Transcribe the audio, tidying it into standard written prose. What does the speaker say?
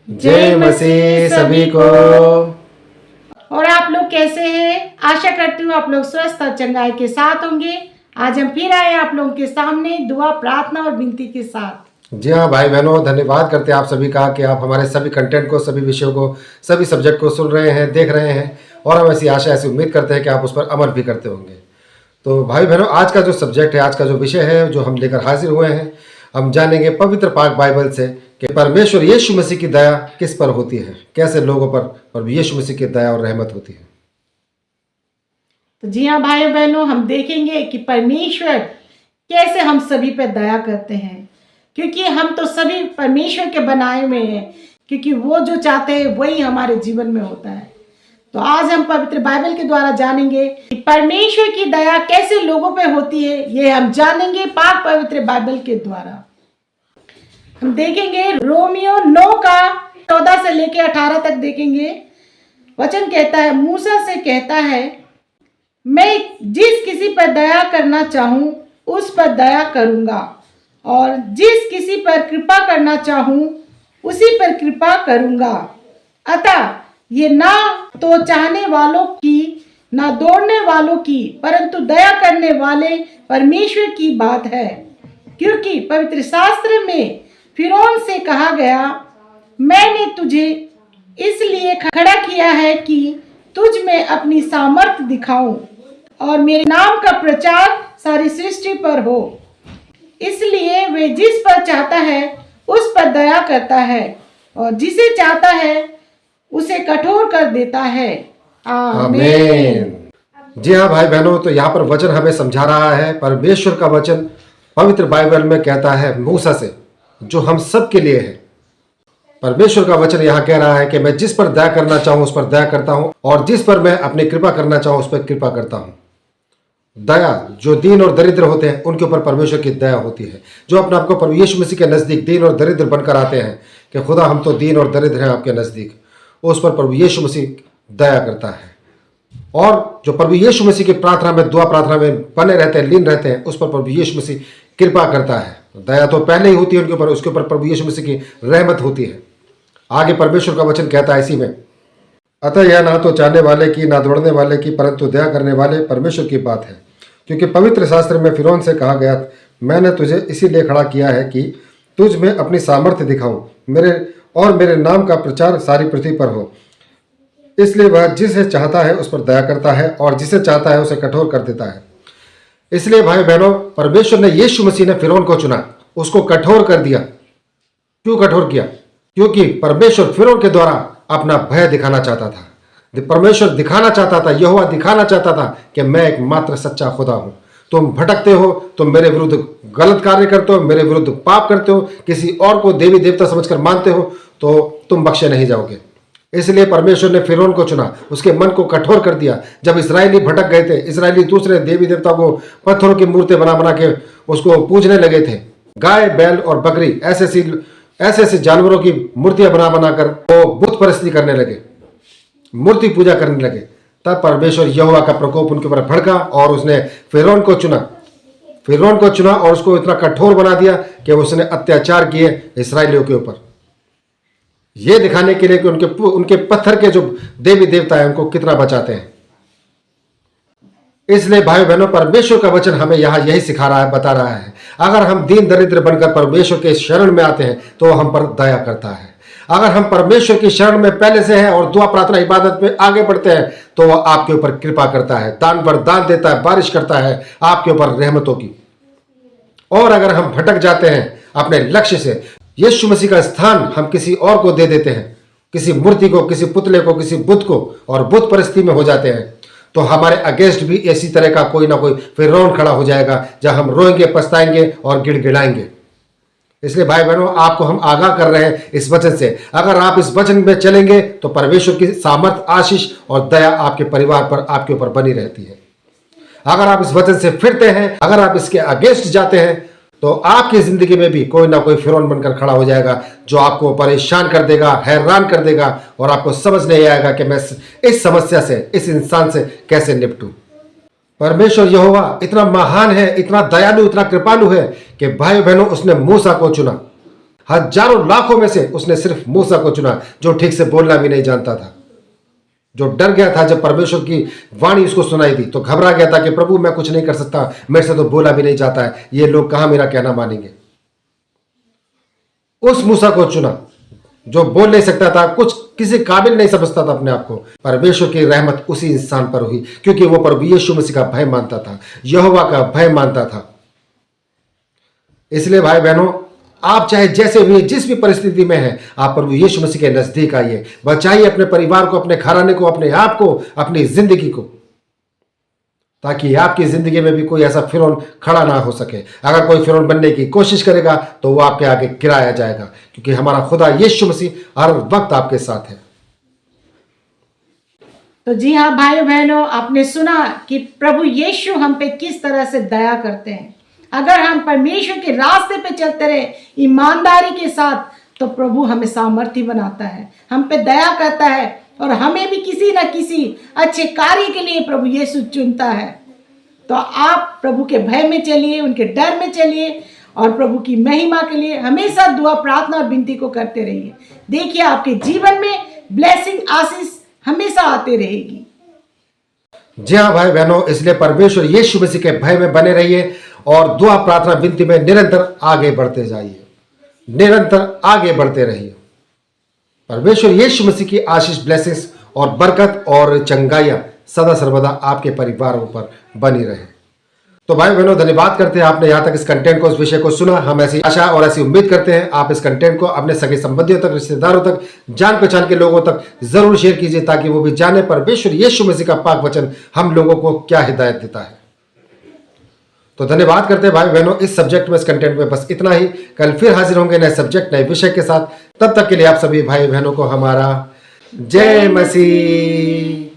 जय मसीह सभी को। और आप लोग कैसे हैं? आशा करती हूँ आप लोग स्वस्थ और चंगाई के साथ होंगे। आज हम फिर आए आप लोगों के सामने दुआ, प्रार्थना और विनती के साथ। जी हाँ भाई बहनों, धन्यवाद करते हैं आप सभी का कि आप हमारे सभी कंटेंट को, सभी विषयों को, सभी सब्जेक्ट को सुन रहे हैं, देख रहे हैं और हम ऐसी आशा, ऐसी उम्मीद करते हैं कि आप उस पर अमल भी करते होंगे। तो भाई बहनों, आज का जो सब्जेक्ट है, आज का जो विषय है जो हम लेकर हाजिर हुए हैं, हम जानेंगे पवित्र पाक बाइबल से कि परमेश्वर यीशु मसीह की दया किस पर होती है, कैसे लोगों पर यीशु मसीह की दया और रहमत होती है। तो जी हाँ भाई बहनों, हम देखेंगे कि परमेश्वर कैसे हम सभी पर दया करते हैं, क्योंकि हम तो सभी परमेश्वर के बनाए हुए हैं, क्योंकि वो जो चाहते हैं वही हमारे जीवन में होता है। तो आज हम पवित्र बाइबल के द्वारा जानेंगे कि परमेश्वर की दया कैसे लोगों पे होती है। ये हम जानेंगे पाक पवित्र बाइबल के द्वारा। हम देखेंगे रोमियो 9 का 14 से लेकर 18 तक देखेंगे। वचन कहता है, मूसा से कहता है, मैं जिस किसी पर दया करना चाहूं उस पर दया करूंगा, और जिस किसी पर कृपा करना चाहूं उसी पर कृपा करूंगा। अतः ये ना तो चाहने वालों की, ना दौड़ने वालों की, परंतु दया करने वाले परमेश्वर की बात है। क्योंकि पवित्र शास्त्र में फिरौन से कहा गया, मैंने तुझे इसलिए खड़ा किया है कि तुझ में अपनी सामर्थ्य दिखाऊं और मेरे नाम का प्रचार सारी सृष्टि पर हो। इसलिए वे जिस पर चाहता है उस पर दया करता है, और जिसे चाहता है उसे कठोर कर देता है। आमीन। जी हाँ भाई बहनों, तो यहाँ पर वचन हमें समझा रहा है, परमेश्वर का वचन पवित्र बाइबल में कहता है मूसा से, जो हम सब के लिए है। परमेश्वर का वचन यहाँ कह रहा है कि मैं जिस पर दया करना चाहूँ उस पर दया करता हूँ, और जिस पर मैं अपनी कृपा करना चाहूँ उस पर कृपा करता हूँ। दया, जो दीन और दरिद्र होते हैं उनके ऊपर परमेश्वर की दया होती है। जो अपने आप को यीशु मसीह के नज़दीक दीन और दरिद्र बनकर आते हैं कि खुदा हम तो दीन और दरिद्र हैं आपके नज़दीक, उस पर प्रभु यीशु मसीह दया करता है। और जो प्रभु यीशु मसीह की प्रार्थना में, दुआ प्रार्थना में बने रहते हैं, लीन रहते हैं, उस पर प्रभु यीशु मसीह कृपा करता है। दया तो पहले ही होती है उनके ऊपर, उसके ऊपर प्रभु यीशु मसीह की रहमत होती है। आगे परमेश्वर का वचन कहता है इसी में, अतः यह ना तो चाहने वाले की, ना दौड़ने वाले की, परंतु दया करने वाले परमेश्वर की बात है। क्योंकि पवित्र शास्त्र में फिरौन से कहा गया, मैंने तुझे इसीलिए खड़ा किया है कि तुझ में अपनी सामर्थ्य दिखाऊं, मेरे नाम का प्रचार सारी पृथ्वी पर हो। इसलिए वह जिसे चाहता है उस पर दया करता है, और जिसे चाहता है उसे कठोर कर देता है। इसलिए भाई बहनों, परमेश्वर ने, यीशु मसीह ने फिरौन को चुना, उसको कठोर कर दिया। क्यों कठोर किया? क्योंकि परमेश्वर फिरौन के द्वारा अपना भय दिखाना चाहता था। परमेश्वर दिखाना चाहता था, यहोवा दिखाना चाहता था कि मैं एक मात्र सच्चा खुदा हूं। तुम भटकते हो, तुम मेरे विरुद्ध गलत कार्य करते हो, मेरे विरुद्ध पाप करते हो, किसी और को देवी देवता समझकर मानते हो, तो तुम बख्शे नहीं जाओगे। इसलिए परमेश्वर ने फिरौन को चुना, उसके मन को कठोर कर दिया। जब इस्राएली भटक गए थे, इस्राएली दूसरे देवी देवता को, पत्थरों की मूर्ति बना के उसको पूजने लगे थे। गाय, बैल और बकरी, ऐसे जानवरों की मूर्तियां बनाकर वो बुत परस्ती करने लगे, मूर्ति पूजा करने लगे। तब परमेश्वर यहोवा का प्रकोप उनके ऊपर भड़का और उसने फिरौन को चुना और उसको इतना कठोर बना दिया कि उसने अत्याचार किए इस्राएलियों के ऊपर, यह दिखाने के लिए कि उनके पत्थर के जो देवी देवता हैं उनको कितना बचाते हैं। इसलिए भाई बहनों, परमेश्वर का वचन हमें यहाँ यही सिखा रहा है, बता रहा है, अगर हम दीन दरिद्र बनकर परमेश्वर के शरण में आते हैं तो वह हम पर दया करता है। अगर हम परमेश्वर की शरण में पहले से हैं और दुआ, प्रार्थना, इबादत में आगे बढ़ते हैं तो वह आपके ऊपर कृपा करता है, दान पर दान देता है, बारिश करता है आपके ऊपर रहमतों की। और अगर हम भटक जाते हैं अपने लक्ष्य से, यीशु मसीह का स्थान हम किसी और को दे देते हैं, किसी मूर्ति को, किसी पुतले को, किसी बुत को, और बुत परस्ती में हो जाते हैं, तो हमारे अगेंस्ट भी इसी तरह का कोई ना कोई फिरौन खड़ा हो जाएगा, जहां हम रोएंगे, पछताएंगे और गिड़गिड़ाएंगे। इसलिए भाई बहनों, आपको हम आगाह कर रहे हैं इस वचन से, अगर आप इस वचन में चलेंगे तो परमेश्वर की सामर्थ, आशीष और दया आपके परिवार पर, आपके ऊपर बनी रहती है। अगर आप इस वचन से फिरते हैं, अगर आप इसके अगेंस्ट जाते हैं, तो आपकी जिंदगी में भी कोई ना कोई फिरौन बनकर खड़ा हो जाएगा, जो आपको परेशान कर देगा, हैरान कर देगा, और आपको समझ नहीं आएगा कि मैं इस समस्या से, इस इंसान से कैसे निपटूं। परमेश्वर यहोवा इतना महान है, इतना दयालु, इतना कृपालु है कि भाई बहनों, उसने मूसा को चुना। हजारों लाखों में से उसने सिर्फ मूसा को चुना, जो ठीक से बोलना भी नहीं जानता था, जो डर गया था जब परमेश्वर की वाणी उसको सुनाई दी तो घबरा गया था कि प्रभु मैं कुछ नहीं कर सकता, मेरे से तो बोला भी नहीं जाता है, ये लोग कहां मेरा कहना मानेंगे। उस मूसा को चुना जो बोल नहीं सकता था, कुछ किसी काबिल नहीं समझता था अपने आप को। परमेश्वर की रहमत उसी इंसान पर हुई क्योंकि वो प्रभु यीशु मसीह का भय मानता था, यहोवा का भय मानता था। इसलिए भाई बहनों, आप चाहे जैसे भी जिस भी परिस्थिति में हैं, आप प्रभु यीशु मसीह के नजदीक आइए, बचाइए अपने परिवार को, अपने घराने को, अपने आप को, अपनी जिंदगी को, ताकि आपकी जिंदगी में भी कोई ऐसा फिरौन खड़ा ना हो सके। अगर कोई फिरौन बनने की कोशिश करेगा तो वो आपके आगे गिराया जाएगा, क्योंकि हमारा खुदा यीशु मसीह हर वक्त आपके साथ है। तो जी हाँ भाइयों बहनों, आपने सुना कि प्रभु यीशु हम पे किस तरह से दया करते हैं। अगर हम परमेश्वर के रास्ते पे चलते रहे ईमानदारी के साथ, तो प्रभु हमें सामर्थ्य बनाता है, हम पे दया करता है और हमें भी किसी न किसी अच्छे कार्य के लिए प्रभु यीशु चुनता है। तो आप प्रभु के भय में चलिए, उनके डर में चलिए और प्रभु की महिमा के लिए हमेशा दुआ, प्रार्थना और विनती को करते रहिए। देखिए आपके जीवन में ब्लेसिंग, आशीष हमेशा आते रहेगी। जी हाँ भाई बहनों, इसलिए परमेश्वर यीशु मसीह के भय में बने रहिए और दुआ, प्रार्थना, विनती में निरंतर आगे बढ़ते जाइए, निरंतर आगे बढ़ते रहिए। परमेश्वर यीशु मसीह की आशीष, ब्लेसिंग्स और बरकत और चंगाइयां सदा सर्वदा आपके परिवारों पर बनी रहे। तो भाई बहनों, धन्यवाद करते हैं आपने यहाँ तक इस कंटेंट को, इस विषय को सुना। हम ऐसी आशा और ऐसी उम्मीद करते हैं आप इस कंटेंट को अपने सगे संबंधियों तक, रिश्तेदारों तक, जान पहचान के लोगों तक जरूर शेयर कीजिए, ताकि वो भी जाने परमेश्वर यीशु मसीह का पाक वचन हम लोगों को क्या हिदायत देता है। तो धन्यवाद करते हैं भाई बहनों इस सब्जेक्ट में, इस कंटेंट में बस इतना ही। कल फिर हाजिर होंगे नए सब्जेक्ट, नए विषय के साथ। तब तक के लिए आप सभी भाई बहनों को हमारा जय मसीह।